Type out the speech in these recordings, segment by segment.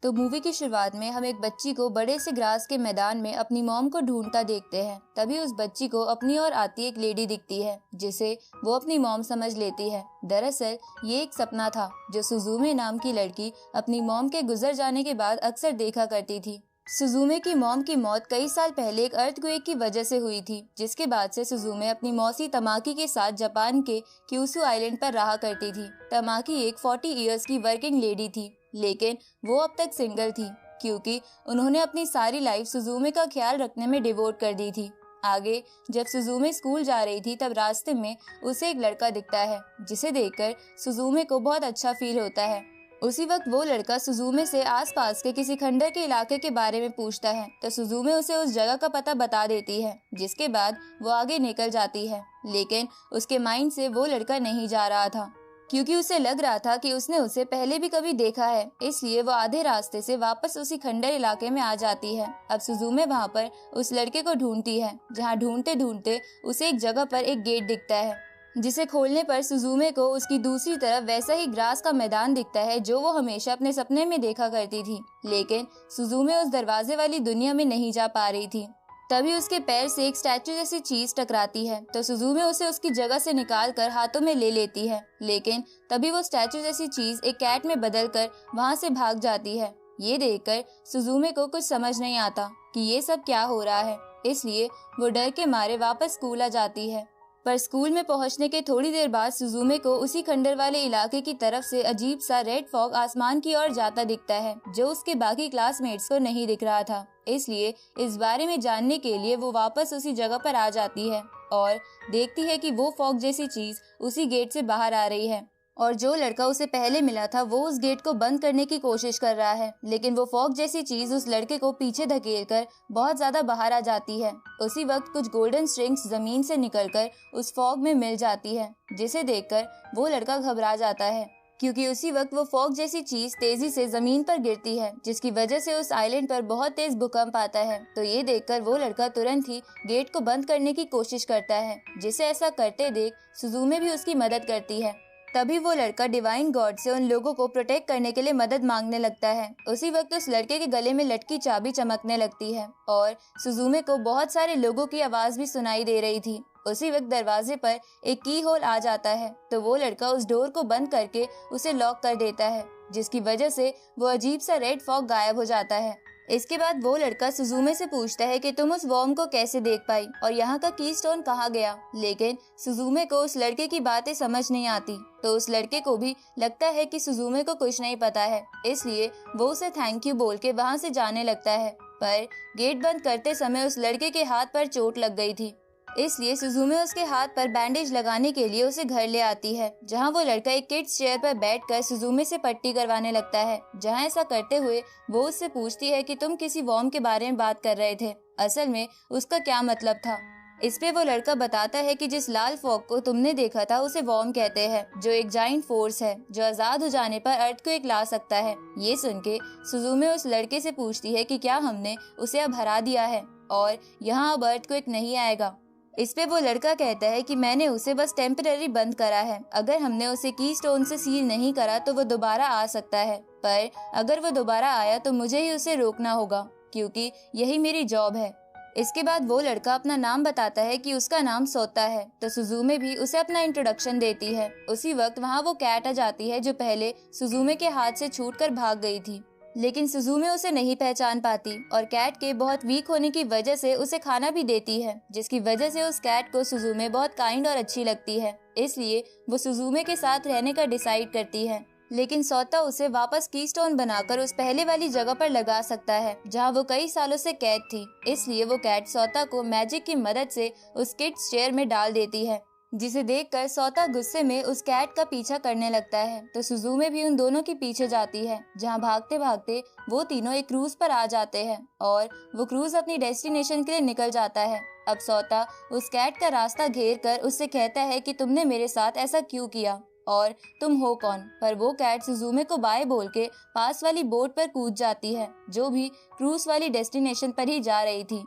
तो मूवी की शुरुआत में हम एक बच्ची को बड़े से ग्रास के मैदान में अपनी मॉम को ढूंढता देखते हैं। तभी उस बच्ची को अपनी ओर आती एक लेडी दिखती है जिसे वो अपनी मॉम समझ लेती है। दरअसल ये एक सपना था जो सुजुमे नाम की लड़की अपनी मॉम के गुजर जाने के बाद अक्सर देखा करती थी। सुजुमे की मॉम की मौत कई साल पहले एक अर्थक्वेक की वजह से हुई थी, जिसके बाद से सुजुमे अपनी मौसी तमाकी के साथ जापान के क्यूसू आइलैंड पर रहा करती थी। तमाकी एक 40 इयर्स की वर्किंग लेडी थी, लेकिन वो अब तक सिंगल थी क्योंकि उन्होंने अपनी सारी लाइफ सुजुमे का ख्याल रखने में डिवोट कर दी थी। आगे जब सुजुमे स्कूल जा रही थी तब रास्ते में उसे एक लड़का दिखता है जिसे देखकर सुजुमे को बहुत अच्छा फील होता है। उसी वक्त वो लड़का सुजुमे से आसपास के किसी खंडर के इलाके के बारे में पूछता है तो सुजुमे उसे उस जगह का पता बता देती है, जिसके बाद वो आगे निकल जाती है। लेकिन उसके माइंड से वो लड़का नहीं जा रहा था क्योंकि उसे लग रहा था कि उसने उसे पहले भी कभी देखा है, इसलिए वो आधे रास्ते से वापस उसी खंडर इलाके में आ जाती है। अब सुजुमे वहाँ पर उस लड़के को ढूंढती है, जहाँ ढूंढते ढूंढते उसे एक जगह पर एक गेट दिखता है, जिसे खोलने पर सुजुमे को उसकी दूसरी तरफ वैसा ही ग्रास का मैदान दिखता है जो वो हमेशा अपने सपने में देखा करती थी। लेकिन सुजुमे उस दरवाजे वाली दुनिया में नहीं जा पा रही थी। तभी उसके पैर से एक स्टैचू जैसी चीज टकराती है तो सुजुमे उसे उसकी जगह से निकालकर हाथों में ले लेती है। लेकिन तभी वो स्टैचू जैसी चीज एक कैट में बदलकर वहाँ से भाग जाती है। ये देखकर सुजुमे को कुछ समझ नहीं आता कि ये सब क्या हो रहा है, इसलिए वो डर के मारे वापस स्कूल आ जाती है। पर स्कूल में पहुंचने के थोड़ी देर बाद सुजुमे को उसी खंडर वाले इलाके की तरफ से अजीब सा रेड फॉग आसमान की ओर जाता दिखता है जो उसके बाकी क्लासमेट्स को नहीं दिख रहा था। इसलिए इस बारे में जानने के लिए वो वापस उसी जगह पर आ जाती है और देखती है कि वो फॉग जैसी चीज उसी गेट से बाहर आ रही है और जो लड़का उसे पहले मिला था वो उस गेट को बंद करने की कोशिश कर रहा है, लेकिन वो फॉग जैसी चीज उस लड़के को पीछे धकेलकर बहुत ज्यादा बाहर आ जाती है। उसी वक्त कुछ गोल्डन स्ट्रिंग्स जमीन से निकलकर उस फॉग में मिल जाती है, जिसे देखकर वो लड़का घबरा जाता है क्योंकि उसी वक्त वो फॉग जैसी चीज तेजी से जमीन पर गिरती है, जिसकी वजह से उस आइलैंड पर बहुत तेज भूकंप आता है। तो ये देखकर वो लड़का तुरंत ही गेट को बंद करने की कोशिश करता है, जिसे ऐसा करते देख सुजुमे भी उसकी मदद करती है। तभी वो लड़का डिवाइन गॉड से उन लोगों को प्रोटेक्ट करने के लिए मदद मांगने लगता है। उसी वक्त उस लड़के के गले में लटकी चाबी चमकने लगती है और सुजुमे को बहुत सारे लोगों की आवाज भी सुनाई दे रही थी। उसी वक्त दरवाजे पर एक की होल आ जाता है तो वो लड़का उस डोर को बंद करके उसे लॉक कर देता है, जिसकी वजह से वो अजीब सा रेड फॉग गायब हो जाता है। इसके बाद वो लड़का सुजुमे से पूछता है कि तुम उस वॉर्म को कैसे देख पाई और यहाँ का कीस्टोन कहाँ गया, लेकिन सुजुमे को उस लड़के की बातें समझ नहीं आती। तो उस लड़के को भी लगता है कि सुजुमे को कुछ नहीं पता है, इसलिए वो उसे थैंक यू बोल के वहाँ से जाने लगता है। पर गेट बंद करते समय उस लड़के के हाथ पर चोट लग गई थी, इसलिए सुजुमे उसके हाथ पर बैंडेज लगाने के लिए उसे घर ले आती है, जहां वो लड़का एक किड्स चेयर पर बैठकर सुजुमे से पट्टी करवाने लगता है। जहां ऐसा करते हुए वो उससे पूछती है कि तुम किसी वॉर्म के बारे में बात कर रहे थे, असल में उसका क्या मतलब था। इस पे वो लड़का बताता है कि जिस लाल फॉग को तुमने देखा था उसे वॉर्म कहते हैं, जो एक जाइंट फोर्स है जो आजाद हो जाने पर अर्थक्वेक ला सकता है। ये सुन के सुजुमे उस लड़के से पूछती है कि क्या हमने उसे अब हरा दिया है और यहाँ अब अर्थक्वेक नहीं आएगा। इस पे वो लड़का कहता है कि मैंने उसे बस टेम्पररी बंद करा है, अगर हमने उसे कीस्टोन से सील नहीं करा तो वो दोबारा आ सकता है, पर अगर वो दोबारा आया तो मुझे ही उसे रोकना होगा क्योंकि यही मेरी जॉब है। इसके बाद वो लड़का अपना नाम बताता है कि उसका नाम सोता है तो सुजुमे भी उसे अपना इंट्रोडक्शन देती है। उसी वक्त वहाँ वो कैट आ जाती है जो पहले सुजुमे के हाथ से छूटकर भाग गई थी, लेकिन सुजुमे उसे नहीं पहचान पाती और कैट के बहुत वीक होने की वजह से उसे खाना भी देती है, जिसकी वजह से उस कैट को सुजुमे बहुत काइंड और अच्छी लगती है। इसलिए वो सुजुमे के साथ रहने का डिसाइड करती है, लेकिन सोता उसे वापस कीस्टोन बनाकर उस पहले वाली जगह पर लगा सकता है जहां वो कई सालों से कैद थी। इसलिए वो कैट सोता को मैजिक की मदद से उस किड्स चेयर में डाल देती है, जिसे देखकर सोता गुस्से में उस कैट का पीछा करने लगता है। तो सुजुमे भी उन दोनों के पीछे जाती है, जहां भागते भागते वो तीनों एक क्रूज पर आ जाते हैं और वो क्रूज अपनी डेस्टिनेशन के लिए निकल जाता है। अब सोता उस कैट का रास्ता घेर कर उससे कहता है कि तुमने मेरे साथ ऐसा क्यों किया और तुम हो कौन। पर वो कैट सुजुमे को बाय बोल के पास वाली बोट पर कूद जाती है, जो भी क्रूज वाली डेस्टिनेशन पर ही जा रही थी।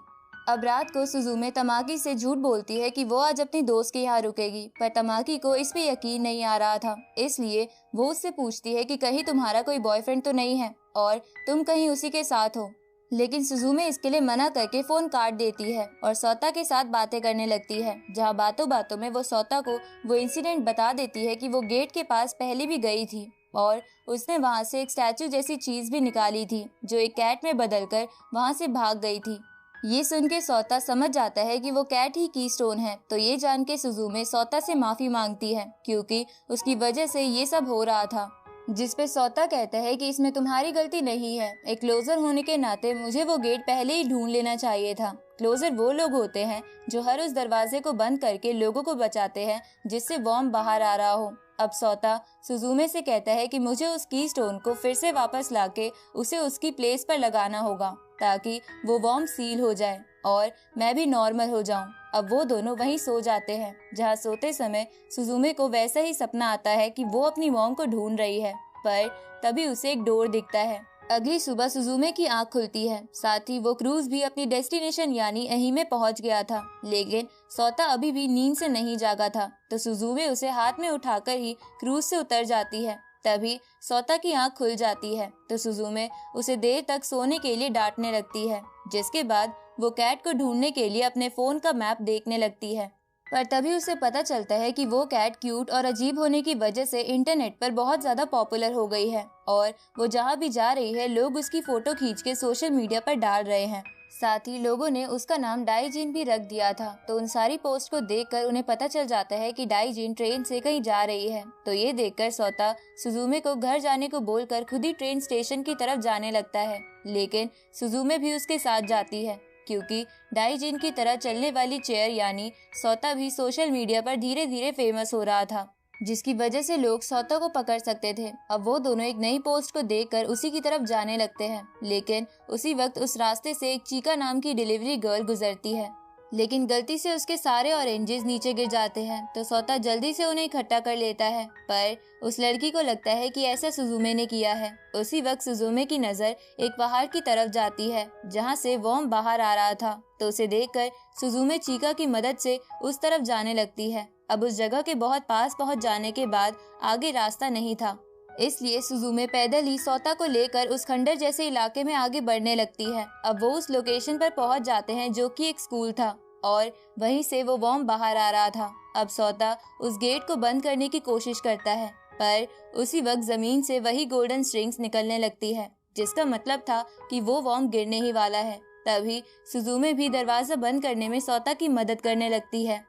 अब रात को सुजुमे तमाकी से झूठ बोलती है कि वो आज अपनी दोस्त के यहाँ रुकेगी, पर तमाकी को इस पे यकीन नहीं आ रहा था। इसलिए वो उससे पूछती है कि कहीं तुम्हारा कोई बॉयफ्रेंड तो नहीं है और तुम कहीं उसी के साथ हो। लेकिन सुजुमे इसके लिए मना करके फोन काट देती है और सौता के साथ बातें करने लगती है, जहाँ बातों बातों में वो सौता को वो इंसिडेंट बता देती है कि वो गेट के पास पहले भी गई थी और उसने वहाँ से एक स्टैचू जैसी चीज भी निकाली थी जो एक कैट में बदलकर वहाँ से भाग गई थी। ये सुन के सौता समझ जाता है कि वो कैट ही कीस्टोन है, तो ये जान के सुजुमे सौता से माफी मांगती है क्योंकि उसकी वजह से ये सब हो रहा था। जिस पे सौता कहता है कि इसमें तुम्हारी गलती नहीं है, एक क्लोजर होने के नाते मुझे वो गेट पहले ही ढूंढ लेना चाहिए था। क्लोजर वो लोग होते हैं जो हर उस दरवाजे को बंद करके लोगों को बचाते हैं जिससे वॉर्म बाहर आ रहा हो। अब सौता सुजुमे से कहता है कि मुझे उस की स्टोन को फिर से वापस लाके उसे उसकी प्लेस पर लगाना होगा ताकि वो वॉर्म सील हो जाए और मैं भी नॉर्मल हो जाऊं। अब वो दोनों वहीं सो जाते हैं, जहां सोते समय सुजुमे को वैसा ही सपना आता है कि वो अपनी मॉम को ढूंढ रही है, पर तभी उसे एक डोर दिखता है। अगली सुबह सुजुमे की आंख खुलती है, साथ ही वो क्रूज भी अपनी डेस्टिनेशन यानी अही में पहुंच गया था। लेकिन सौता अभी भी नींद से नहीं जागा था, तो सुजुमे उसे हाथ में उठाकर ही क्रूज से उतर जाती है। तभी सौता की आंख खुल जाती है, तो सुजुमे उसे देर तक सोने के लिए डांटने लगती है, जिसके बाद वो कैट को ढूंढने के लिए अपने फोन का मैप देखने लगती है। पर तभी उसे पता चलता है कि वो कैट क्यूट और अजीब होने की वजह से इंटरनेट पर बहुत ज्यादा पॉपुलर हो गई है और वो जहाँ भी जा रही है लोग उसकी फोटो खींच के सोशल मीडिया पर डाल रहे हैं। साथ ही लोगों ने उसका नाम डाइजीन भी रख दिया था। तो उन सारी पोस्ट को देखकर उन्हें पता चल जाता है कि डाइजीन ट्रेन से कहीं जा रही है। तो ये देखकर सौता सुजुमे को घर जाने को बोलकर खुद ही ट्रेन स्टेशन की तरफ जाने लगता है, लेकिन सुजुमे भी उसके साथ जाती है क्योंकि डाइजीन की तरह चलने वाली चेयर यानी सौता भी सोशल मीडिया पर धीरे धीरे फेमस हो रहा था, जिसकी वजह से लोग सौता को पकड़ सकते थे। अब वो दोनों एक नई पोस्ट को देखकर उसी की तरफ जाने लगते हैं, लेकिन उसी वक्त उस रास्ते से एक चीका नाम की डिलीवरी गर्ल गुजरती है, लेकिन गलती से उसके सारे ऑरेंजेस नीचे गिर जाते हैं। तो सौता जल्दी से उन्हें इकट्ठा कर लेता है, पर उस लड़की को लगता है कि ऐसा सुजुमे ने किया है। उसी वक्त सुजुमे की नजर एक पहाड़ की तरफ जाती है जहां से वॉर्म बाहर आ रहा था, तो उसे देखकर सुजुमे चीका की मदद से उस तरफ जाने लगती है। अब उस जगह के बहुत पास पहुंच जाने के बाद आगे रास्ता नहीं था, इसलिए सुजुमे पैदल ही सौता को लेकर उस खंडर जैसे इलाके में आगे बढ़ने लगती है। अब वो उस लोकेशन पर पहुंच जाते हैं जो कि एक स्कूल था और वहीं से वो वॉर्म बाहर आ रहा था। अब सौता उस गेट को बंद करने की कोशिश करता है, पर उसी वक्त जमीन से वही गोल्डन स्ट्रिंग्स निकलने लगती है, जिसका मतलब था कि वो वॉर्म गिरने ही वाला है। तभी सुजुमे भी दरवाजा बंद करने में सौता की मदद करने लगती है,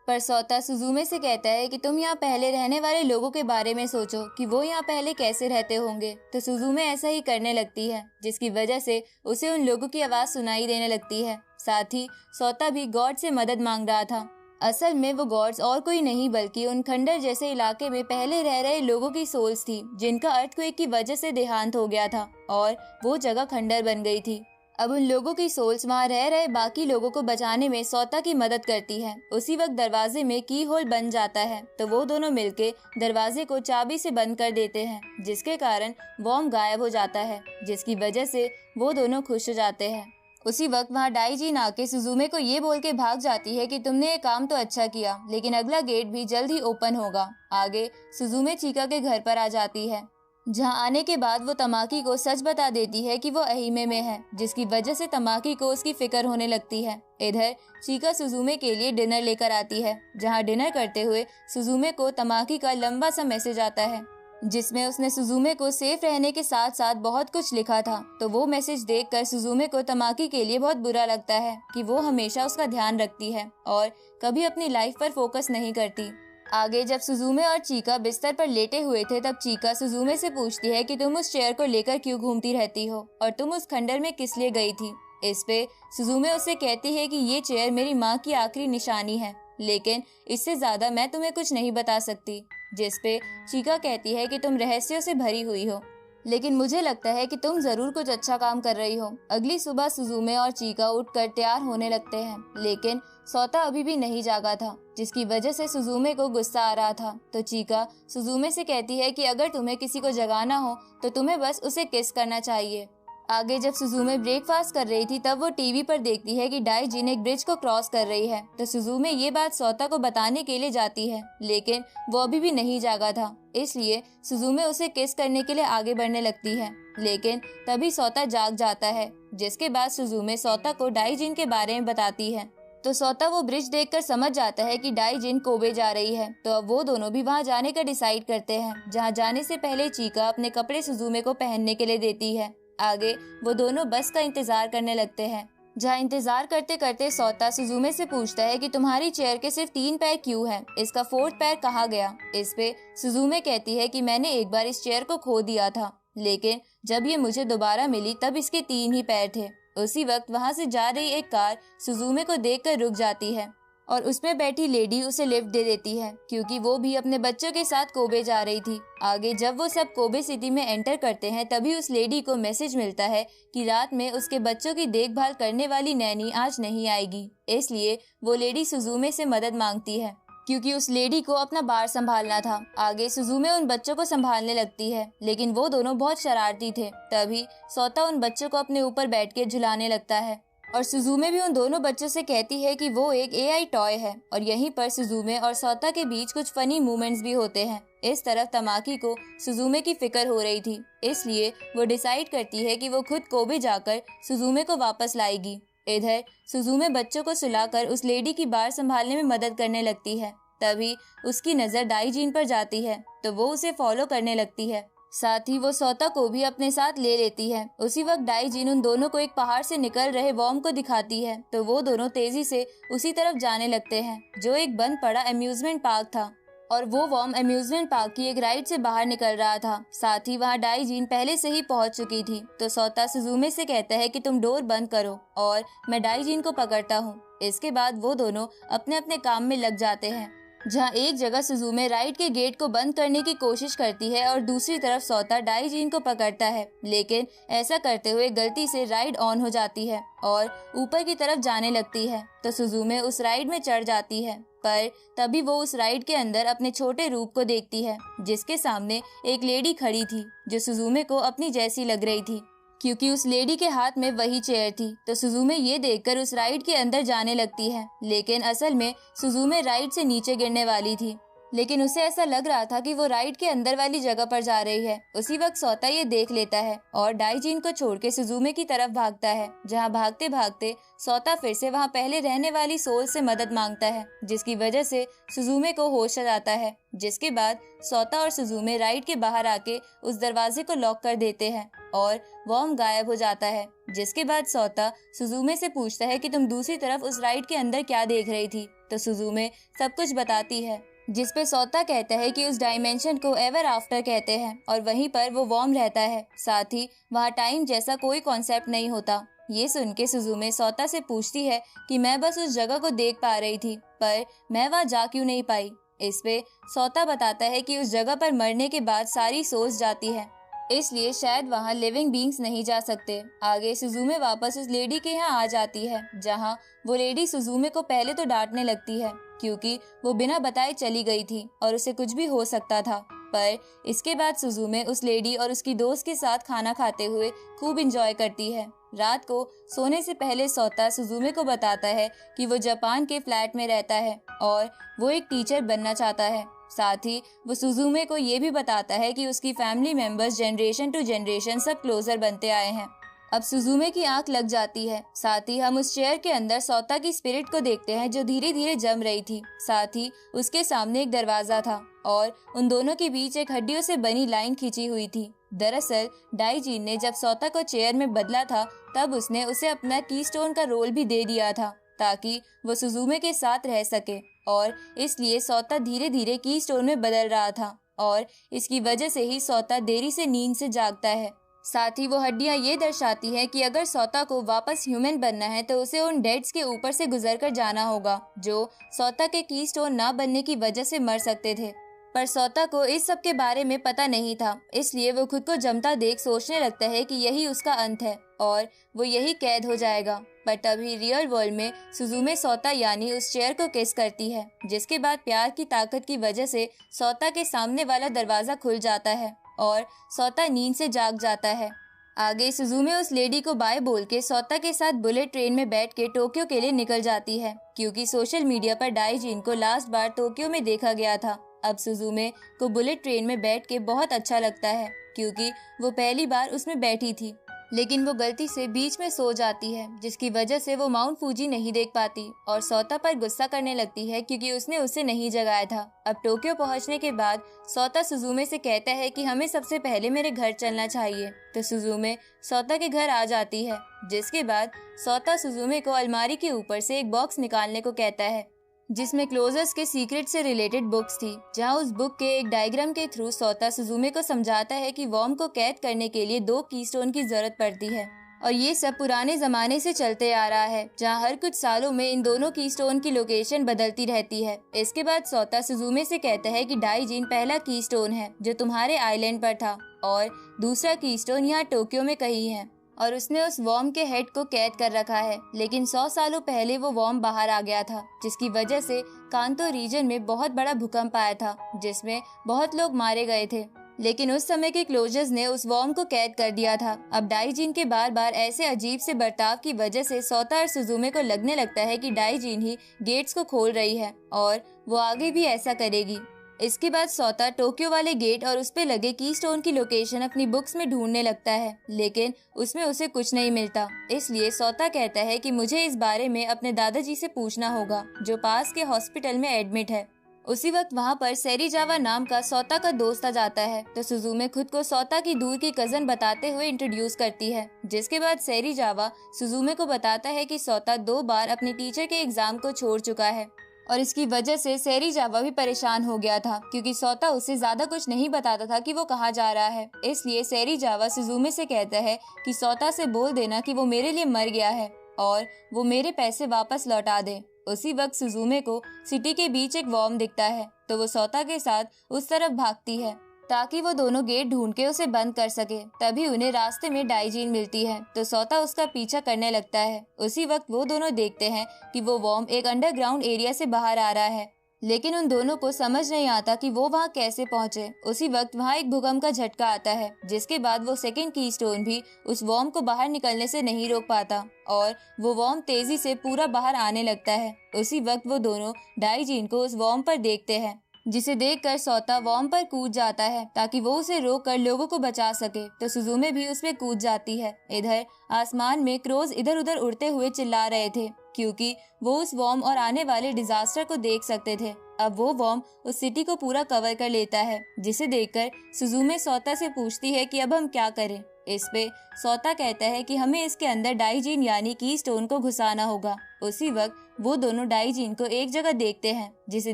पर सौता सुजुमे से कहता है कि तुम यहाँ पहले रहने वाले लोगों के बारे में सोचो कि वो यहाँ पहले कैसे रहते होंगे। तो सुजुमे ऐसा ही करने लगती है, जिसकी वजह से उसे उन लोगों की आवाज सुनाई देने लगती है। साथ ही सौता भी गॉड से मदद मांग रहा था। असल में वो गॉड्स और कोई नहीं बल्कि उन खंडर जैसे इलाके में पहले रह रहे लोगों की सोल्स थी, जिनका अर्थक्वेक की वजह से देहांत हो गया था और वो जगह खंडर बन गई थी। अब उन लोगों की सोल्स वहाँ रह रहे बाकी लोगों को बचाने में सौता की मदद करती है। उसी वक्त दरवाजे में की होल बन जाता है, तो वो दोनों मिलके दरवाजे को चाबी से बंद कर देते हैं, जिसके कारण वॉर्म गायब हो जाता है, जिसकी वजह से वो दोनों खुश हो जाते हैं। उसी वक्त वहाँ डाइजीन आके सुजुमे को ये बोल के भाग जाती है कि तुमने ये काम तो अच्छा किया, लेकिन अगला गेट भी जल्द ही ओपन होगा। आगे सुजुमे चीका के घर पर आ जाती है, जहां आने के बाद वो तमाकी को सच बता देती है कि वो अहीमे में है, जिसकी वजह से तमाकी को उसकी फिक्र होने लगती है। इधर चीका सुजुमे के लिए डिनर लेकर आती है, जहां डिनर करते हुए सुजुमे को तमाकी का लंबा सा मैसेज आता है, जिसमें उसने सुजुमे को सेफ रहने के साथ साथ बहुत कुछ लिखा था। तो वो मैसेज देखकर सुजुमे को तमाकी के लिए बहुत बुरा लगता है कि वो हमेशा उसका ध्यान रखती है और कभी अपनी लाइफ पर फोकस नहीं करती। आगे जब सुजुमे और चीका बिस्तर पर लेटे हुए थे, तब चीका सुजुमे से पूछती है कि तुम उस चेयर को लेकर क्यों घूमती रहती हो और तुम उस खंडर में किस लिए गई थी। इस पे सुजुमे उसे कहती है कि ये चेयर मेरी माँ की आखिरी निशानी है, लेकिन इससे ज्यादा मैं तुम्हें कुछ नहीं बता सकती। जिस पे चीका कहती है कि तुम रहस्यों से भरी हुई हो, लेकिन मुझे लगता है कि तुम जरूर कुछ अच्छा काम कर रही हो। अगली सुबह सुजुमे और चीका उठकर तैयार होने लगते हैं, लेकिन सौता अभी भी नहीं जागा था, जिसकी वजह से सुजुमे को गुस्सा आ रहा था। तो चीका सुजुमे से कहती है कि अगर तुम्हें किसी को जगाना हो तो तुम्हें बस उसे किस करना चाहिए। आगे जब सुजुमे ब्रेकफास्ट कर रही थी तब वो टीवी पर देखती है कि डाइजिन एक ब्रिज को क्रॉस कर रही है। तो सुजुमे ये बात सोता को बताने के लिए जाती है, लेकिन वो अभी भी नहीं जागा था, इसलिए सुजुमे उसे किस करने के लिए आगे बढ़ने लगती है। लेकिन तभी सोता जाग जाता है, जिसके बाद सुजुमे सोता को डाइजिन के बारे में बताती है। तो सोता वो ब्रिज देखकर समझ जाता है कि डाइजिन कोबे जा रही है। तो अब वो दोनों भी वहाँ जाने का डिसाइड करते हैं, जहाँ जाने से पहले चीका अपने कपड़े सुजुमे को पहनने के लिए देती है। आगे वो दोनों बस का इंतजार करने लगते हैं, जहाँ इंतजार करते करते सोता सुजुमे से पूछता है कि तुम्हारी चेयर के सिर्फ 3 पैर क्यों हैं? इसका 4th पैर कहाँ गया? इस पे सुजुमे कहती है कि मैंने एक बार इस चेयर को खो दिया था, लेकिन जब ये मुझे दोबारा मिली तब इसके 3 ही पैर थे। उसी वक्त वहाँ से जा रही एक कार सुजुमे को देखकर रुक जाती है और उसमें बैठी लेडी उसे लिफ्ट दे देती है, क्योंकि वो भी अपने बच्चों के साथ कोबे जा रही थी। आगे जब वो सब कोबे सिटी में एंटर करते हैं तभी उस लेडी को मैसेज मिलता है कि रात में उसके बच्चों की देखभाल करने वाली नैनी आज नहीं आएगी। इसलिए वो लेडी सुजुमे से मदद मांगती है, क्योंकि उस लेडी को अपना बार संभालना था। आगे सुजुमे उन बच्चों को संभालने लगती है, लेकिन वो दोनों बहुत शरारती थे। तभी सोता उन बच्चों को अपने ऊपर बैठ के झुलाने लगता है और सुजुमे भी उन दोनों बच्चों से कहती है कि वो एक AI टॉय है। और यहीं पर सुजुमे और सोता के बीच कुछ फनी मूवमेंट्स भी होते हैं। इस तरफ तमाकी को सुजुमे की फिक्र हो रही थी, इसलिए वो डिसाइड करती है कि वो खुद कोबे जाकर सुजुमे को वापस लाएगी। इधर सुजुमे बच्चों को सुलाकर उस लेडी की बार संभालने में मदद करने लगती है। तभी उसकी नजर डाइजिन पर जाती है, तो वो उसे फॉलो करने लगती है। साथ ही वो सोता को भी अपने साथ ले लेती है। उसी वक्त डाइजिन उन दोनों को एक पहाड़ से निकल रहे वॉर्म को दिखाती है, तो वो दोनों तेजी से उसी तरफ जाने लगते हैं, जो एक बंद पड़ा अम्यूजमेंट पार्क था। और वो वॉर्म अम्यूजमेंट पार्क की एक राइड से बाहर निकल रहा था। साथ ही वहाँ डाइजिन पहले से ही पहुँच चुकी थी। तो सोता सुजुमे से कहता है कि तुम डोर बंद करो और मैं डाइजिन को पकड़ता हूँ। इसके बाद वो दोनों अपने अपने काम में लग जाते हैं, जहाँ एक जगह सुजुमे राइड के गेट को बंद करने की कोशिश करती है और दूसरी तरफ सोता डाइजिन को पकड़ता है, लेकिन ऐसा करते हुए गलती से राइड ऑन हो जाती है और ऊपर की तरफ जाने लगती है। तो सुजुमे उस राइड में चढ़ जाती है, पर तभी वो उस राइड के अंदर अपने छोटे रूप को देखती है, जिसके सामने एक लेडी खड़ी थी जो सुजुमे को अपनी जैसी लग रही थी, क्योंकि उस लेडी के हाथ में वही चेयर थी। तो सुजुमे ये देखकर उस राइड के अंदर जाने लगती है, लेकिन असल में सुजुमे राइड से नीचे गिरने वाली थी, लेकिन उसे ऐसा लग रहा था कि वो राइड के अंदर वाली जगह पर जा रही है। उसी वक्त सोता ये देख लेता है और डाइजिन को छोड़ के सुजुमे की तरफ भागता है, जहाँ भागते भागते सोता फिर से वहाँ पहले रहने वाली सोल से मदद मांगता है, जिसकी वजह से सुजुमे को होश आ जाता है। जिसके बाद सोता और सुजुमे राइड के बाहर आके उस दरवाजे को लॉक कर देते हैं और वॉर्म गायब हो जाता है। जिसके बाद सोता सुजुमे से पूछता है कि तुम दूसरी तरफ उस राइड के अंदर क्या देख रही थी? तो सुजुमे सब कुछ बताती है, जिस पे सोता कहता है कि उस डायमेंशन को एवर आफ्टर कहते हैं और वहीं पर वो वॉर्म रहता है। साथ ही वहाँ टाइम जैसा कोई कॉन्सेप्ट नहीं होता। ये सुन के सुजुमे सोता से पूछती है कि मैं बस उस जगह को देख पा रही थी, पर मैं वहाँ जा क्यों नहीं पाई? इस पे सोता बताता है कि उस जगह पर मरने के बाद सारी सोच जाती है, इसलिए शायद वहाँ लिविंग बींग्स नहीं जा सकते। आगे सुजुमे वापस उस लेडी के यहाँ आ जाती है, जहाँ वो लेडी सुजुमे को पहले तो डांटने लगती है, क्योंकि वो बिना बताए चली गई थी और उसे कुछ भी हो सकता था। पर इसके बाद सुजुमे उस लेडी और उसकी दोस्त के साथ खाना खाते हुए खूब इंजॉय करती है। रात को सोने से पहले सोता सुजुमे को बताता है कि वो जापान के फ्लैट में रहता है और वो एक टीचर बनना चाहता है। साथ ही वो सुजुमे को ये भी बताता है कि उसकी family members generation to generation सब क्लोजर बनते आए हैं। अब सुजुमे की आंख लग जाती है। साथ ही हम उस चेयर के अंदर सोता की स्पिरिट को देखते हैं, जो धीरे धीरे जम रही थी। साथ ही उसके सामने एक दरवाजा था और उन दोनों के बीच एक हड्डियों से बनी लाइन खींची हुई थी। दरअसल डाइजिन ने जब सोता को चेयर में बदला था, तब उसने उसे अपना कीस्टोन का रोल भी दे दिया था, ताकि वो सुजुमे के साथ रह सके, और इसलिए सोता धीरे धीरे कीस्टोन में बदल रहा था और इसकी वजह से ही सोता देरी से नींद से जागता है। साथ ही वो हड्डियां ये दर्शाती हैं कि अगर सोता को वापस ह्यूमन बनना है तो उसे उन डेड्स के ऊपर से गुजरकर जाना होगा, जो सोता के कीस्टोन ना बनने की वजह से मर सकते थे। पर सोता को इस सब के बारे में पता नहीं था, इसलिए वो खुद को जमता देख सोचने लगता है कि यही उसका अंत है और वो यही कैद हो जाएगा। पर तभी रियल वर्ल्ड में सुजुमे सोता यानी उस चेयर को किस करती है, जिसके बाद प्यार की ताकत की वजह से सोता के सामने वाला दरवाजा खुल जाता है और सोता नींद से जाग जाता है। आगे सुजुमे उस लेडी को बाय बोल के सौता के साथ बुलेट ट्रेन में बैठ के टोक्यो के लिए निकल जाती है, क्योंकि सोशल मीडिया पर डाइजिन को लास्ट बार टोक्यो में देखा गया था। अब सुजुमे को बुलेट ट्रेन में बैठ के बहुत अच्छा लगता है, क्योंकि वो पहली बार उसमें बैठी थी, लेकिन वो गलती से बीच में सो जाती है, जिसकी वजह से वो माउंट फूजी नहीं देख पाती और सौता पर गुस्सा करने लगती है क्योंकि उसने उसे नहीं जगाया था। अब टोक्यो पहुंचने के बाद सौता सुजुमे से कहता है कि हमें सबसे पहले मेरे घर चलना चाहिए, तो सुजुमे सौता के घर आ जाती है, जिसके बाद सौता सुजुमे को अलमारी के ऊपर से एक बॉक्स निकालने को कहता है, जिसमें क्लोजर्स के सीक्रेट से रिलेटेड बुक्स थी। जहां उस बुक के एक डायग्राम के थ्रू सौता सुजुमे को समझाता है कि वॉर्म को कैद करने के लिए 2 कीस्टोन की जरूरत पड़ती है और ये सब पुराने जमाने से चलते आ रहा है, जहां हर कुछ सालों में इन दोनों कीस्टोन की लोकेशन बदलती रहती है। इसके बाद सौता सुजुमे से कहता है कि डाइजिन पहला कीस्टोन है जो तुम्हारे आइलैंड पर था और दूसरा कीस्टोन यहाँ टोक्यो में कहीं है और उसने उस वॉर्म के हेड को कैद कर रखा है, लेकिन 100 सालों पहले वो वॉर्म बाहर आ गया था, जिसकी वजह से कांतो रीजन में बहुत बड़ा भूकंप आया था, जिसमें बहुत लोग मारे गए थे। लेकिन उस समय के क्लोजर्स ने उस वॉर्म को कैद कर दिया था। अब डाइजिन के बार बार ऐसे अजीब से बर्ताव की वजह से सौता और सुजुमे को लगने लगता है कि डाइजिन ही गेट्स को खोल रही है और वो आगे भी ऐसा करेगी। इसके बाद सौता टोक्यो वाले गेट और उस पे लगे कीस्टोन की लोकेशन अपनी बुक्स में ढूंढने लगता है, लेकिन उसमें उसे कुछ नहीं मिलता। इसलिए सौता कहता है कि मुझे इस बारे में अपने दादाजी से पूछना होगा, जो पास के हॉस्पिटल में एडमिट है। उसी वक्त वहाँ पर सेरिजावा नाम का सौता का दोस्त आ जाता है, तो सुजुमे खुद को सौता की दूर की कजन बताते हुए इंट्रोड्यूस करती है, जिसके बाद सेरिजावा सुजुमे को बताता है कि सौता 2 बार अपने टीचर के एग्जाम को छोड़ चुका है और इसकी वजह से सेरिजावा भी परेशान हो गया था, क्योंकि सौता उसे ज्यादा कुछ नहीं बताता था कि वो कहाँ जा रहा है। इसलिए सेरिजावा सुजुमे से कहता है कि सौता से बोल देना कि वो मेरे लिए मर गया है और वो मेरे पैसे वापस लौटा दे। उसी वक्त सुजुमे को सिटी के बीच एक वॉर्म दिखता है, तो वो सौता के साथ उस तरफ भागती है ताकि वो दोनों गेट ढूंढ के उसे बंद कर सके। तभी उन्हें रास्ते में डाइजिन मिलती है, तो सौता उसका पीछा करने लगता है। उसी वक्त वो दोनों देखते हैं कि वो वॉर्म एक अंडरग्राउंड एरिया से बाहर आ रहा है, लेकिन उन दोनों को समझ नहीं आता कि वो वहाँ कैसे पहुँचे। उसी वक्त वहाँ एक भूकंप का झटका आता है, जिसके बाद वो सेकंड कीस्टोन भी उस वॉर्म को बाहर निकलने से नहीं रोक पाता और वो वॉर्म तेजी से पूरा बाहर आने लगता है। उसी वक्त वो दोनों डाइजिन को उस वॉर्म पर देखते हैं, जिसे देखकर सौता वॉर्म पर कूद जाता है ताकि वो उसे रोक कर लोगों को बचा सके, तो सुजुमे भी उस पे कूद जाती है। इधर आसमान में क्रोज इधर उधर उड़ते हुए चिल्ला रहे थे, क्योंकि वो उस वॉर्म और आने वाले डिजास्टर को देख सकते थे। अब वो वॉर्म उस सिटी को पूरा कवर कर लेता है, जिसे देखकर सुजुमे सौता से पूछती है कि अब हम क्या करें। इस पे सौता कहता है कि हमें इसके अंदर डाइजिन यानी कीस्टोन को घुसाना होगा। उसी वक्त वो दोनों डाइजिन को एक जगह देखते हैं, जिसे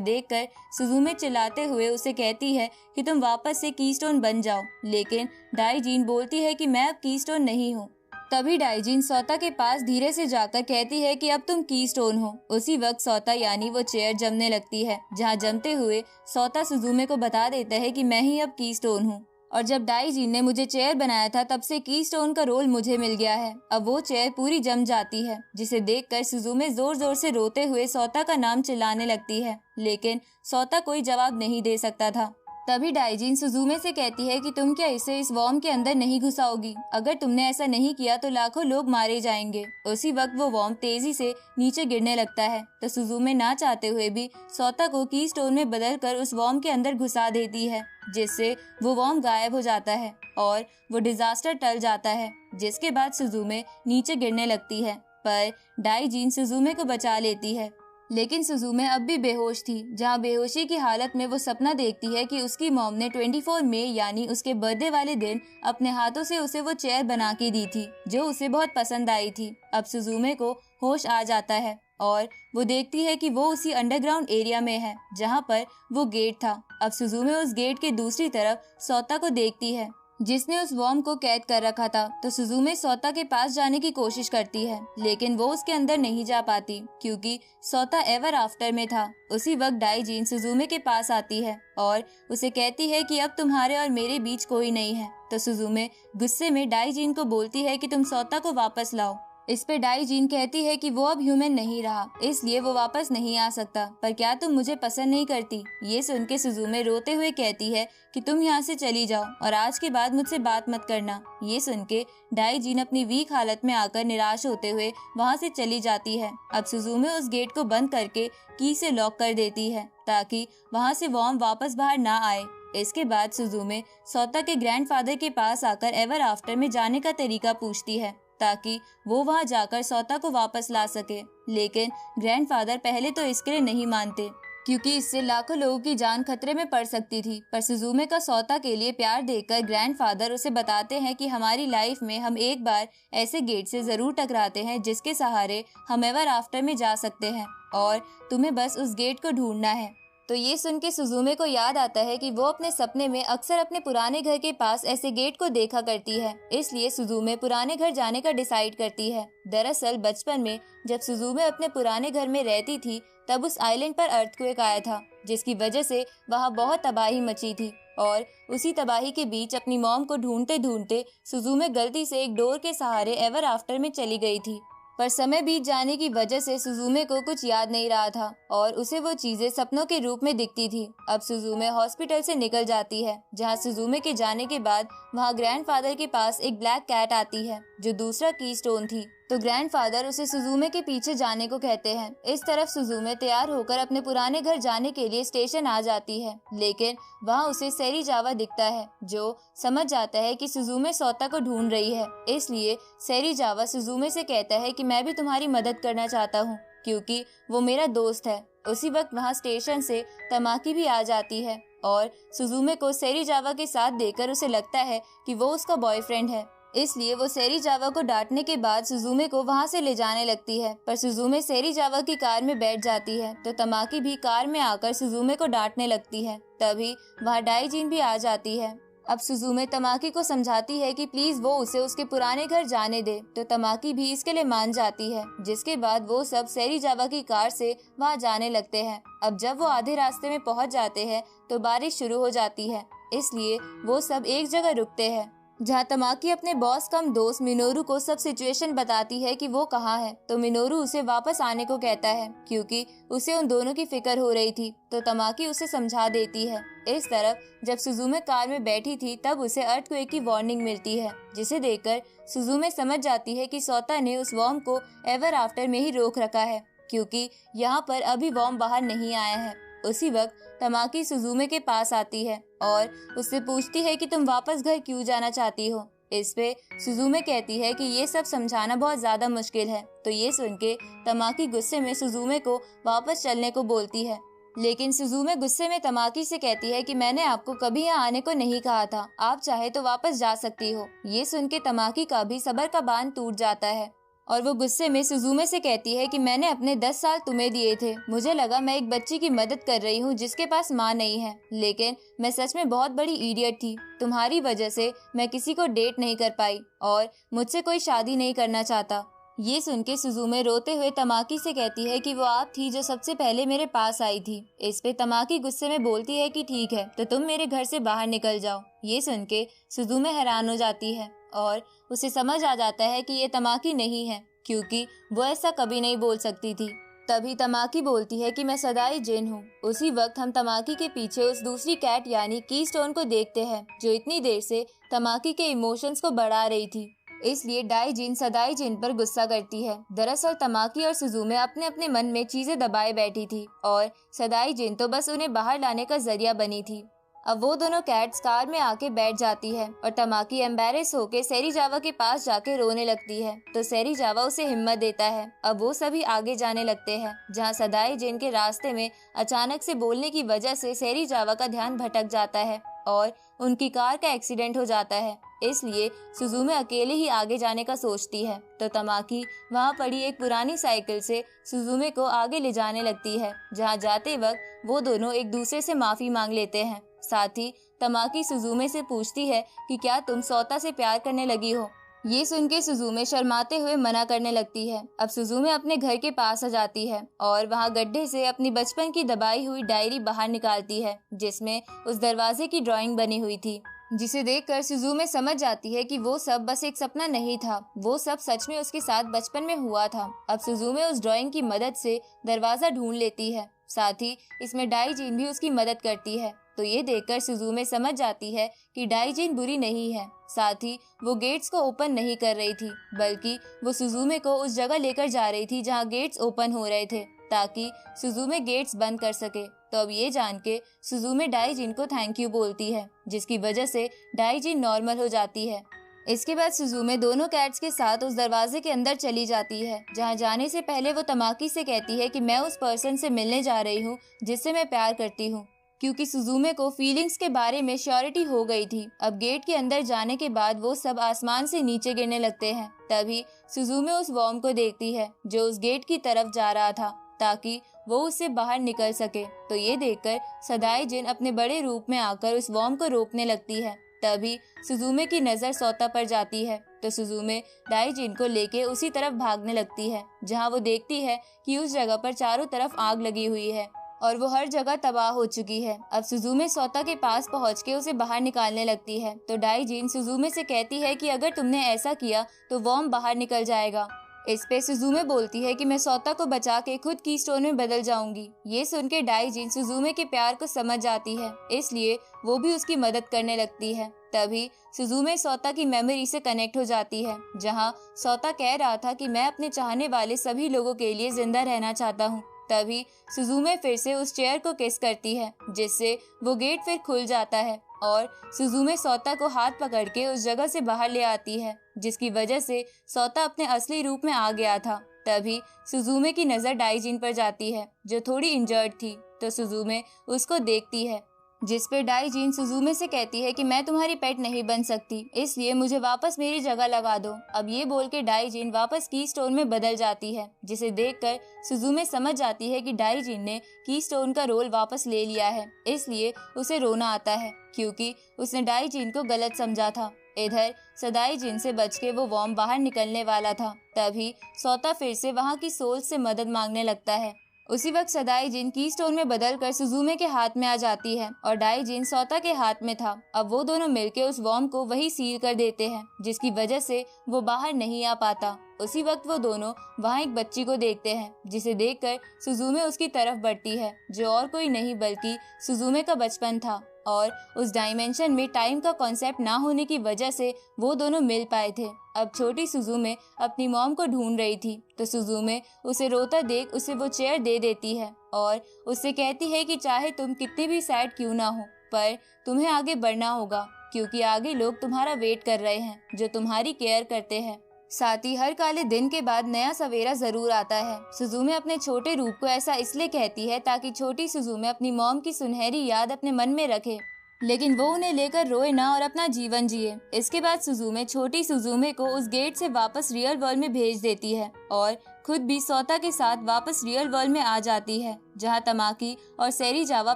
देखकर सुजुमे चिल्लाते हुए उसे कहती है कि तुम वापस से कीस्टोन बन जाओ, लेकिन डाइजिन बोलती है कि मैं अब कीस्टोन नहीं हूँ। तभी डाइजिन सौता के पास धीरे से जाकर कहती है कि अब तुम कीस्टोन हो। उसी वक्त सौता यानी वो चेयर जमने लगती है, जहाँ जमते हुए सौता सुजुमे को बता देता है कि मैं ही अब कीस्टोन हूँ और जब डाइजिन ने मुझे चेयर बनाया था तब से कीस्टोन का रोल मुझे मिल गया है। अब वो चेयर पूरी जम जाती है, जिसे देखकर सुजुमे जोर जोर से रोते हुए सौता का नाम चिल्लाने लगती है, लेकिन सौता कोई जवाब नहीं दे सकता था। तभी डाइजिन सुजुमे से कहती है कि तुम क्या इसे इस वॉर्म के अंदर नहीं घुसाओगी? अगर तुमने ऐसा नहीं किया तो लाखों लोग मारे जाएंगे। उसी वक्त वो वॉर्म तेजी से नीचे गिरने लगता है, तो सुजुमे ना चाहते हुए भी सौता को कीस्टोन में बदलकर उस वॉर्म के अंदर घुसा देती है, जिससे वो वॉर्म गायब हो जाता है और वो डिजास्टर टल जाता है। जिसके बाद सुजुमे नीचे गिरने लगती है, पर डाइजिन सुजुमे को बचा लेती है। लेकिन सुजुमे अब भी बेहोश थी, जहां बेहोशी की हालत में वो सपना देखती है कि उसकी मॉम ने 24 मई यानी उसके बर्थडे वाले दिन अपने हाथों से उसे वो चेयर बना के दी थी, जो उसे बहुत पसंद आई थी। अब सुजुमे को होश आ जाता है और वो देखती है कि वो उसी अंडरग्राउंड एरिया में है जहां पर वो गेट था। अब सुजुमे उस गेट के दूसरी तरफ सौता को देखती है, जिसने उस वॉर्म को कैद कर रखा था, तो सुजुमे सौता के पास जाने की कोशिश करती है, लेकिन वो उसके अंदर नहीं जा पाती क्योंकि सौता एवर आफ्टर में था। उसी वक्त डाइजिन सुजुमे के पास आती है और उसे कहती है कि अब तुम्हारे और मेरे बीच कोई नहीं है, तो सुजुमे गुस्से में डाइजिन को बोलती है कि तुम सौता को वापस लाओ। इस पे डाई जीन कहती है कि वो अब ह्यूमन नहीं रहा, इसलिए वो वापस नहीं आ सकता। पर क्या तुम मुझे पसंद नहीं करती? ये सुन के सुजुमे रोते हुए कहती है कि तुम यहाँ से चली जाओ और आज के बाद मुझसे बात मत करना। ये सुन के डाई जीन अपनी वीक हालत में आकर निराश होते हुए वहाँ से चली जाती है। अब सुजुमे उस गेट को बंद करके की से लॉक कर देती है ताकि वहाँ से वॉर्म वापस बाहर ना आए। इसके बाद सुजुमे सोता के ग्रैंडफादर के पास आकर एवर आफ्टर में जाने का तरीका पूछती है ताकि वो वहां जाकर सोता को वापस ला सके। लेकिन ग्रैंडफादर पहले तो इसके लिए नहीं मानते क्योंकि इससे लाखों लोगों की जान खतरे में पड़ सकती थी। पर सुजुमे का सोता के लिए प्यार देखकर ग्रैंडफादर उसे बताते हैं कि हमारी लाइफ में हम एक बार ऐसे गेट से जरूर टकराते हैं जिसके सहारे हम एवर आफ्टर में जा सकते हैं और तुम्हें बस उस गेट को ढूंढना है। तो ये सुन के सुजुमे को याद आता है कि वो अपने सपने में अक्सर अपने पुराने घर के पास ऐसे गेट को देखा करती है, इसलिए सुजुमे पुराने घर जाने का डिसाइड करती है। दरअसल बचपन में जब सुजुमे अपने पुराने घर में रहती थी तब उस आइलैंड पर अर्थक्वेक आया था जिसकी वजह से वहाँ बहुत तबाही मची थी और उसी तबाही के बीच अपनी मॉम को ढूंढते ढूंढते सुजुमे गलती से एक डोर के सहारे एवर आफ्टर में चली गई थी। पर समय बीत जाने की वजह से सुजुमे को कुछ याद नहीं रहा था और उसे वो चीजें सपनों के रूप में दिखती थी। अब सुजुमे हॉस्पिटल से निकल जाती है जहां सुजुमे के जाने के बाद वहां ग्रैंडफादर के पास एक ब्लैक कैट आती है जो दूसरा की स्टोन थी। तो ग्रैंडफादर उसे सुजुमे के पीछे जाने को कहते हैं। इस तरफ सुजुमे तैयार होकर अपने पुराने घर जाने के लिए स्टेशन आ जाती है, लेकिन वहाँ उसे सेरीजावा दिखता है जो समझ जाता है कि सुजुमे सोता को ढूंढ रही है। इसलिए सेरीजावा सुजुमे से कहता है कि मैं भी तुम्हारी मदद करना चाहता हूँ क्योंकि वो मेरा दोस्त है। उसी वक्त वहाँ स्टेशन से तमाकी भी आ जाती है और सुजुमे को सेरीजावा के साथ देखकर उसे लगता है कि वो उसका बॉयफ्रेंड है, इसलिए वो सेरीजावा को डांटने के बाद सुजुमे को वहां से ले जाने लगती है। पर सुजुमे सेरीजावा की कार में बैठ जाती है तो तमाकी भी कार में आकर सुजुमे को डांटने लगती है। तभी वहाँ डाईजीन भी आ जाती है। अब सुजुमे तमाकी को समझाती है कि प्लीज वो उसे उसके पुराने घर जाने दे, तो तमाकी भी इसके लिए मान जाती है। जिसके बाद वो सब सेरीजावा की कार से वहाँ जाने लगते हैं। अब जब वो आधे रास्ते में पहुँच जाते हैं तो बारिश शुरू हो जाती है, इसलिए वो सब एक जगह रुकते हैं जहाँ तमाकी अपने बॉस कम दोस्त मिनोरू को सब सिचुएशन बताती है कि वो कहाँ है। तो मिनोरू उसे वापस आने को कहता है क्योंकि उसे उन दोनों की फिक्र हो रही थी। तो तमाकी उसे समझा देती है। इस तरफ जब सुजुमे कार में बैठी थी तब उसे अर्थक्वेक की वार्निंग मिलती है, जिसे देखकर सुजुमे समझ जाती है कि सोता ने उस वॉर्म को एवर आफ्टर में ही रोक रखा है क्योंकि यहाँ पर अभी वॉर्म बाहर नहीं आया है। उसी वक्त तमाकी सुजुमे के पास आती है और उससे पूछती है कि तुम वापस घर क्यों जाना चाहती हो। इस पे सुजुमे कहती है कि ये सब समझाना बहुत ज्यादा मुश्किल है। तो ये सुन के तमाकी गुस्से में सुजुमे को वापस चलने को बोलती है, लेकिन सुजुमे गुस्से में तमाकी से कहती है कि मैंने आपको कभी यहाँ आने को नहीं कहा था, आप चाहे तो वापस जा सकती हो। ये सुन के तमाकी का भी सब्र का बांध टूट जाता है और वो गुस्से में सुजुमे से कहती है कि मैंने अपने 10 साल तुम्हें दिए थे, मुझे लगा मैं एक बच्ची की मदद कर रही हूँ जिसके पास माँ नहीं है, लेकिन मैं सच में बहुत बड़ी इडियट थी। तुम्हारी वजह से मैं किसी को डेट नहीं कर पाई और मुझसे कोई शादी नहीं करना चाहता। ये सुन के सुजुमे रोते हुए तमाकी से कहती है कि वो आप थी जो सबसे पहले मेरे पास आई थी। इस पे तमाकी गुस्से में बोलती है कि ठीक है, तो तुम मेरे घर से बाहर निकल जाओ। ये सुन के सुजुमे हैरान हो जाती है और उसे समझ आ जाता है कि ये तमाकी नहीं है क्योंकि वो ऐसा कभी नहीं बोल सकती थी। तभी तमाकी बोलती है कि मैं सदाई जिन हूँ। उसी वक्त हम तमाकी के पीछे उस दूसरी कैट यानी की स्टोन को देखते हैं जो इतनी देर से तमाकी के इमोशंस को बढ़ा रही थी, इसलिए डाई जिन सदाई जिन पर गुस्सा करती है। दरअसल तमाकी और सुजुमे अपने अपने मन में चीजें दबाए बैठी थी और सदाई जिन तो बस उन्हें बाहर लाने का जरिया बनी थी। अब वो दोनों कैट्स कार में आके बैठ जाती है और तमाकी एम्बैरेस होके सेरीजावा के पास जाके रोने लगती है। तो सेरीजावा उसे हिम्मत देता है। अब वो सभी आगे जाने लगते हैं जहाँ सदाई जिन के रास्ते में अचानक से बोलने की वजह से सेरीजावा का ध्यान भटक जाता है और उनकी कार का एक्सीडेंट हो जाता है, इसलिए सुजुमे अकेले ही आगे जाने का सोचती है। तो तमाकी वहाँ पड़ी एक पुरानी साइकिल से सुजुमे को आगे ले जाने लगती है, जहाँ जाते वक्त वो दोनों एक दूसरे से माफी मांग लेते हैं। साथ ही तमाकी सुजुमे से पूछती है कि क्या तुम सोता से प्यार करने लगी हो। ये सुन के सुजुमे शर्माते हुए मना करने लगती है। अब सुजुमे अपने घर के पास आ जाती है और वहाँ गड्ढे से अपनी बचपन की दबाई हुई डायरी बाहर निकालती है जिसमें उस दरवाजे की ड्राइंग बनी हुई थी। जिसे देखकर सुजुमे समझ जाती है कि वो सब बस एक सपना नहीं था, वो सब सच में उसके साथ बचपन में हुआ था। अब सुजुमे उस ड्राइंग की मदद से दरवाजा ढूंढ लेती है, साथ ही इसमें डाइजिन भी उसकी मदद करती है। तो ये देखकर सुजुमे समझ जाती है कि डाइजिन बुरी नहीं है। साथ ही वो गेट्स को ओपन नहीं कर रही थी, बल्कि वो सुजुमे को उस जगह लेकर जा रही थी जहाँ गेट्स ओपन हो रहे थे, ताकि सुजुमे गेट्स बंद कर सके। तो अब ये जान के सुजुमे डाइजिन को थैंक यू बोलती है, जिसकी वजह से डाइजिन नॉर्मल हो जाती है। इसके बाद सुजुमे दोनों कैट्स के साथ उस दरवाजे के अंदर चली जाती है, जहाँ जाने से पहले वो तमाकी से कहती है कि मैं उस पर्सन से मिलने जा रही हूँ जिससे मैं प्यार करती हूँ, क्योंकि सुजुमे को फीलिंग्स के बारे में श्योरिटी हो गई थी। अब गेट के अंदर जाने के बाद वो सब आसमान से नीचे गिरने लगते हैं। तभी सुजुमे उस वॉर्म को देखती है जो उस गेट की तरफ जा रहा था, ताकि वो उससे बाहर निकल सके। तो ये देखकर सदाई अपने बड़े रूप में आकर उस वॉर्म को रोकने लगती है। तभी सुजुमे की नजर सोता पर जाती है, तो सुजुमे डाइजिन को लेके उसी तरफ भागने लगती है, जहाँ वो देखती है कि उस जगह पर चारों तरफ आग लगी हुई है और वो हर जगह तबाह हो चुकी है। अब सुजुमे सोता के पास पहुंच के उसे बाहर निकालने लगती है, तो डाइजिन सुजुमे से कहती है कि अगर तुमने ऐसा किया तो वॉर्म बाहर निकल जाएगा। इस पे सुजुमे बोलती है कि मैं सोता को बचा के खुद की स्टोन में बदल जाऊंगी। ये सुन के डाइजिन सुजुमे के प्यार को समझ जाती है, इसलिए वो भी उसकी मदद करने लगती है। तभी सुजुमे सोता की मेमोरी से कनेक्ट हो जाती है, जहाँ सोता कह रहा था कि मैं अपने चाहने वाले सभी लोगों के लिए जिंदा रहना चाहता हूँ। तभी सुजुमे फिर से उस चेयर को किस करती है, जिससे वो गेट फिर खुल जाता है और सुजुमे सोता को हाथ पकड़ के उस जगह से बाहर ले आती है, जिसकी वजह से सोता अपने असली रूप में आ गया था। तभी सुजुमे की नजर डाइजिन पर जाती है, जो थोड़ी इंजर्ड थी, तो सुजुमे उसको देखती है, जिस पे डाइजिन सुजुमे से कहती है कि मैं तुम्हारी पेट नहीं बन सकती, इसलिए मुझे वापस मेरी जगह लगा दो। अब ये बोल के डाइजिन वापस की स्टोन में बदल जाती है, जिसे देखकर सुजुमे समझ जाती है कि डाइजिन ने की स्टोन का रोल वापस ले लिया है, इसलिए उसे रोना आता है, क्योंकि उसने डाइजिन को गलत समझा था। इधर सदाई से बच के वो वॉर्म बाहर निकलने वाला था, तभी सोता फिर से वहाँ की सोल से मदद मांगने लगता है। उसी वक्त सदाई की स्टोन में बदलकर सुजुमे के हाथ में आ जाती है और डाइजिन सोता के हाथ में था। अब वो दोनों मिलके उस वॉर्म को वही सील कर देते हैं, जिसकी वजह से वो बाहर नहीं आ पाता। उसी वक्त वो दोनों वहाँ एक बच्ची को देखते हैं, जिसे देखकर सुजुमे उसकी तरफ बढ़ती है, जो और कोई नहीं बल्कि सुजुमे का बचपन था। और उस डायमेंशन में टाइम का कॉन्सेप्ट ना होने की वजह से वो दोनों मिल पाए थे। अब छोटी सुजुमे अपनी मॉम को ढूंढ रही थी, तो सुजुमे उसे रोता देख उसे वो चेयर दे देती है और उससे कहती है कि चाहे तुम कितने भी सैड क्यों ना हो, पर तुम्हें आगे बढ़ना होगा, क्योंकि आगे लोग तुम्हारा वेट कर रहे हैं जो तुम्हारी केयर करते हैं। साथ ही हर काले दिन के बाद नया सवेरा जरूर आता है। सुजुमे अपने छोटे रूप को ऐसा इसलिए कहती है ताकि छोटी सुजुमे अपनी मॉम की सुनहरी याद अपने मन में रखे, लेकिन वो उन्हें लेकर रोए ना और अपना जीवन जिए। इसके बाद सुजुमे छोटी सुजुमे को उस गेट से वापस रियल वर्ल्ड में भेज देती है और खुद भी सोता के साथ वापस रियल वर्ल्ड में आ जाती है, जहाँ तमाकी और सेरीजावा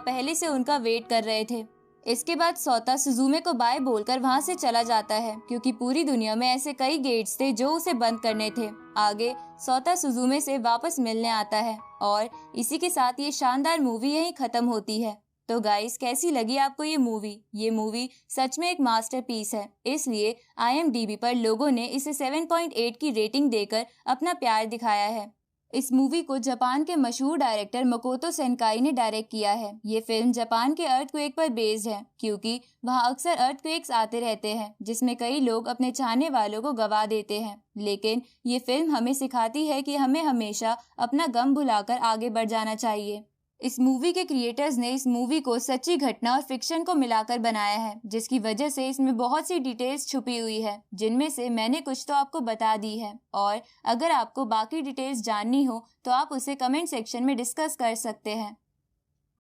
पहले से उनका वेट कर रहे थे। इसके बाद सोता सुजुमे को बाय बोलकर वहाँ से चला जाता है, क्योंकि पूरी दुनिया में ऐसे कई गेट्स थे जो उसे बंद करने थे। आगे सोता सुजुमे से वापस मिलने आता है और इसी के साथ ये शानदार मूवी यहीं खत्म होती है। तो गाइस, कैसी लगी आपको ये मूवी? ये मूवी सच में एक मास्टरपीस है, इसलिए IMDb पर लोगों ने इसे 7.8 की रेटिंग देकर अपना प्यार दिखाया है। इस मूवी को जापान के मशहूर डायरेक्टर मकोतो सेनकाई ने डायरेक्ट किया है। ये फिल्म जापान के अर्थक्वेक पर बेस्ड है, क्योंकि वहाँ अक्सर अर्थक्वेक्स आते रहते हैं जिसमें कई लोग अपने चाहने वालों को गवा देते हैं। लेकिन ये फिल्म हमें सिखाती है कि हमें हमेशा अपना गम भुलाकर आगे बढ़ जाना चाहिए। इस मूवी के क्रिएटर्स ने इस मूवी को सच्ची घटना और फिक्शन को मिलाकर बनाया है, जिसकी वजह से इसमें बहुत सी डिटेल्स छुपी हुई है, जिनमें से मैंने कुछ तो आपको बता दी है। और अगर आपको बाकी डिटेल्स जाननी हो तो आप उसे कमेंट सेक्शन में डिस्कस कर सकते हैं।